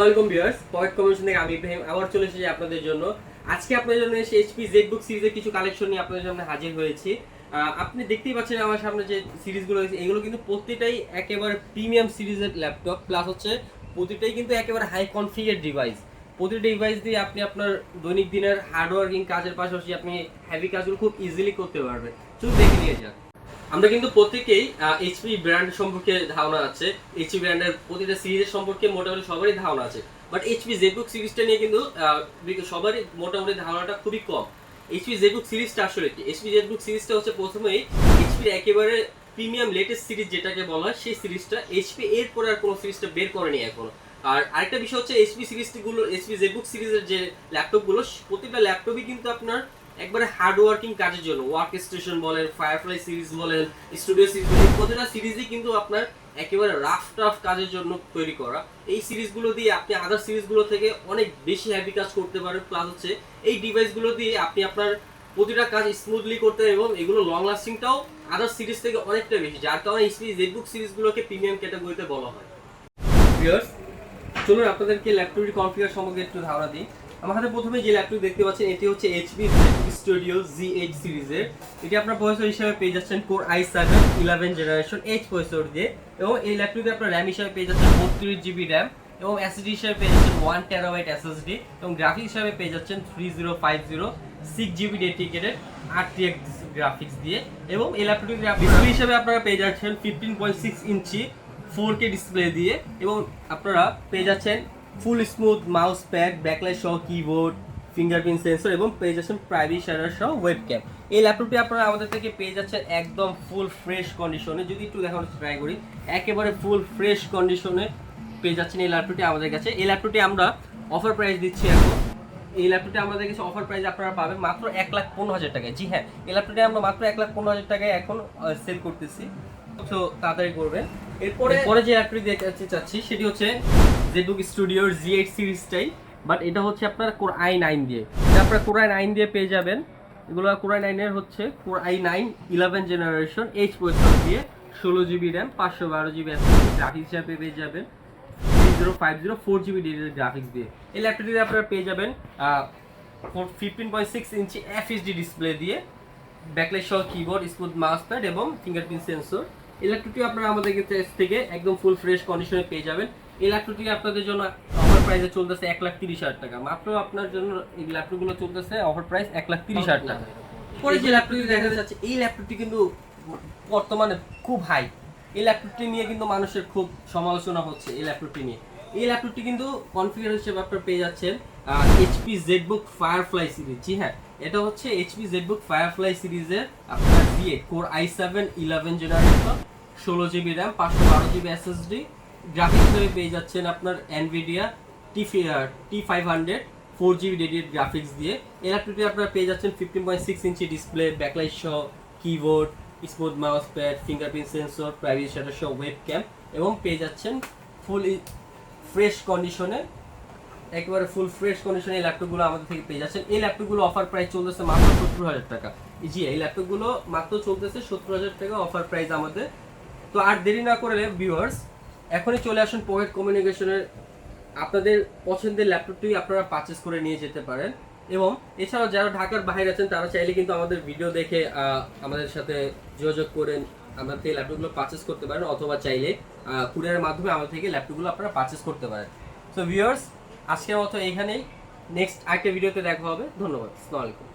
আসসালামু আলাইকুম viewers, point commission থেকে আমি ইব্রাহিম আবার চলে এসেছি আপনাদের জন্য। আজকে আপনাদের জন্য এসে এইচপি জেডবুক সিরিজের কিছু কালেকশন নিয়ে আপনাদের সামনে হাজির হয়েছি। আপনি দেখতেই পাচ্ছেন আমার সামনে যে সিরিজগুলো রয়েছে, এগুলো কিন্তু প্রত্যেকটাই একেবারে প্রিমিয়াম সিরিজের ল্যাপটপ, প্লাস হচ্ছে প্রতিটাই কিন্তু একেবারে হাই কনফিগার ডিভাইস। প্রতিটা ডিভাইস দিয়ে আপনি আপনার দৈনিক দিনের হার্ড ওয়ার্কিং কাজের পাশাপাশি আপনি হেভি কাজগুলো খুব ইজিলি করতে পারবেন। শুধু দেখে নিয়ে যান। আমরা কিন্তু প্রত্যেকেই এইচপি ব্র্যান্ড সম্পর্কে ধারণা আছে, এইচপি ব্র্যান্ডের প্রতিটা সিরিজের সম্পর্কে মোটামুটি সবারই ধারণা আছে। বাট এইচপি জেডবুক সিরিজটা নিয়ে কিন্তু সবারই মোটামুটি ধারণাটা খুবই কম। এইচপি জেডবুক সিরিজটা আসলে কি? এইচপি জেডবুক সিরিজটা হচ্ছে প্রথমেই এইচপির একেবারে প্রিমিয়াম লেটেস্ট সিরিজ যেটাকে বলা হয়, সেই সিরিজটা এইচপি এর পরে আর কোনো সিরিজটা বের করেনি এখনো। আর আরেকটা বিষয় হচ্ছে এইচপি সিরিজগুলো, এইচপি জেডবুক সিরিজের যে ল্যাপটপগুলো, প্রতিটা ল্যাপটপই কিন্তু আপনার একবারে হার্ড ওয়ার্কিং কাজের জন্য, ওয়ার্ক স্টেশন বলেন, ফায়ারফ্লাই সিরিজ বলেন, স্টুডিও সিরিজ বলেন, প্রতিটা সিরিজই কিন্তু আপনার একেবারে রাফ টাফ কাজের জন্য তৈরি করা। এই সিরিজগুলো দিয়ে আপনি আদার সিরিজগুলো থেকে অনেক বেশি হ্যাভি কাজ করতে পারেন, প্লাস হচ্ছে এই ডিভাইসগুলো দিয়ে আপনি আপনার প্রতিটা কাজ স্মুথলি করতে পারেন এবং এগুলো লং লাস্টিংটাও আদার সিরিজ থেকে অনেকটা বেশি, যার কারণে এইচপি জেডবুক সিরিজগুলোকে প্রিমিয়াম ক্যাটাগরিতে বলা হয়। ভিউয়ার্স, চলুন আপনাদেরকে ল্যাপটপটির কনফিগার সম্পর্কে একটু ধারণা দিই। আমার হাতে প্রথমে যে ল্যাপটপ দেখতে পাচ্ছেন, এটি হচ্ছে এইচপি স্টুডিও Z8 সিরিজের। এটি আপনার প্রসেসর হিসেবে পেয়ে যাচ্ছেন core i7 11 generation H processor দিয়ে, এবং এই ল্যাপটপে আপনার র্যাম হিসেবে পেয়ে যাচ্ছেন 32 জিবি র্যাম, এবং এসএসডি হিসেবে পেয়ে যাচ্ছেন 1 টেরাবাইট এসএসডি, এবং গ্রাফিক্স হিসেবে পেয়ে যাচ্ছেন 3050 6 জিবি ডেডিকেটেড RTX গ্রাফিক্স দিয়ে, এবং এই ল্যাপটপটির ডিসপ্লে হিসেবে আপনারা পেয়ে যাচ্ছেন 15.6 ইঞ্চি 4K ডিসপ্লে দিয়ে, এবং আপনারা পেয়ে যাচ্ছেন ফুল স্মুথ মাউস প্যাড, ব্যাকলাইট সহ কিবোর্ড, ফিঙ্গারপ্রিন্ট সেন্সর, এবং পেয়ে যাচ্ছেন প্রাইভেসি শাটার সহ ওয়েবক্যাম। এই ল্যাপটপটি আপনারা আমাদের থেকে পেয়ে যাচ্ছেন একদম ফুল ফ্রেশ কন্ডিশনে। যদি একটু দেখানোর ট্রাই করি, একেবারে ফুল ফ্রেশ কন্ডিশনে পেয়ে যাচ্ছেন এই ল্যাপটপটি আমাদের কাছে। এই ল্যাপটপটি আমরা অফার প্রাইস দিচ্ছি এখন। এই ল্যাপটপটি আমাদের কাছে অফার প্রাইস আপনারা পাবেন মাত্র 1,15,000 টাকায়। জি হ্যাঁ, এই ল্যাপটপটি আমরা মাত্র 1,15,000 টাকায় এখন সেল করতেছি, তো তাড়াতাড়ি করবেন। এরপরে যে ল্যাপটপটি দেখাতে চাচ্ছি সেটি হচ্ছে জেডবুক স্টুডিওর Z8 সিরিজটাই, বাট এটা হচ্ছে আপনার কোর i9 দিয়ে। এটা আপনার কোর i9 দিয়ে পেয়ে যাবেন। এগুলো কোর i9 এর হচ্ছে core i9 11 generation H processor দিয়ে, 16 GB RAM, 512 GB SSD, graphics হিসাবে পেয়ে যাবেন 3050 4 জিবি ডেডিকেটেড গ্রাফিক্স দিয়ে। এই ল্যাপটপটিতে আপনারা পেয়ে যাবেন 15.6 ইঞ্চি FHD ডিসপ্লে দিয়ে, ব্যাকলাইট সহ কিবোর্ড, স্মুথ মাউস প্যাড, এবং ফিঙ্গারপ্রিন্ট সেন্সর। এই ল্যাপটপটি আপনারা আমাদের থেকে একদম ফুল ফ্রেশ কন্ডিশনে পেয়ে যাবেন। এই ল্যাপটপটি আপনাদের জন্য অফার প্রাইসে চলতেছে 1,30,000 টাকা। মাত্র আপনার জন্য এই ল্যাপটপগুলো চলতেছে অফার প্রাইস 1,30,000 টাকা। পরে যে ল্যাপটপটি দেখা যাচ্ছে, এই ল্যাপটপটি কিন্তু বর্তমানে খুব হাই। এই ল্যাপটপটি নিয়ে কিন্তু মানুষের খুব সমালোচনা হচ্ছে। এই ল্যাপটপটি নিয়ে, এই ল্যাপটপটি কিন্তু কনফিগার হিসেবে আপনারা পেয়ে যাচ্ছেন এইচপি জেডবুক ফায়ারফ্লাই সিরিজ। জি হ্যাঁ, এটা হচ্ছে এইচপি জেডবুক ফায়ারফ্লাই সিরিজের আপনার দিয়ে core i7 11 generation, 16 GB RAM, 512 GB SSD, graphics হিসেবে পেয়ে যাচ্ছেন আপনার Nvidia T500 4 GB dedicated graphics দিয়ে। এই ল্যাপটপটি আপনারা পেয়ে যাচ্ছেন 15.6 ইঞ্চি ডিসপ্লে, ব্যাকলাইট সহ keyboard, smooth mouse pad, fingerprint sensor, privacy shutter সহ ওয়েবক্যাম, এবং পেয়ে যাচ্ছেন ফুল ফ্রেশ কন্ডিশনে, একেবারে ফুল ফ্রেশ কন্ডিশনে এই ল্যাপটপগুলো আমাদের থেকে পেয়ে যাচ্ছেন। এই ল্যাপটপগুলো অফার প্রাইস চলতেছে মাত্র 70,000 টাকা। জি, এই ল্যাপটপগুলো মাত্র চলতেছে 70,000 টাকা অফার প্রাইস আমাদের। তো আর দেরি না করে ভিউয়ার্স, এখনই চলে আসুন পকেট কমিউনিকেশনের, আপনাদের পছন্দের ল্যাপটপটি আপনারা পারচেস করে নিয়ে যেতে পারেন। এবং এছাড়াও যারা ঢাকার বাইরে আছেন, তারা চাইলে কিন্তু আমাদের ভিডিও দেখে আমাদের সাথে যোগাযোগ করেন আমাদের থেকে ল্যাপটপগুলো পারচেস করতে পারেন, অথবা চাইলে কুরিয়ারের মাধ্যমে আমাদের থেকে ল্যাপটপগুলো আপনারা পারচেস করতে পারেন। সো ভিউয়ার্স, আজকের মতো এইখানেই, নেক্সট আরেকটা ভিডিওতে দেখা হবে। ধন্যবাদ। আসসালামু আলাইকুম।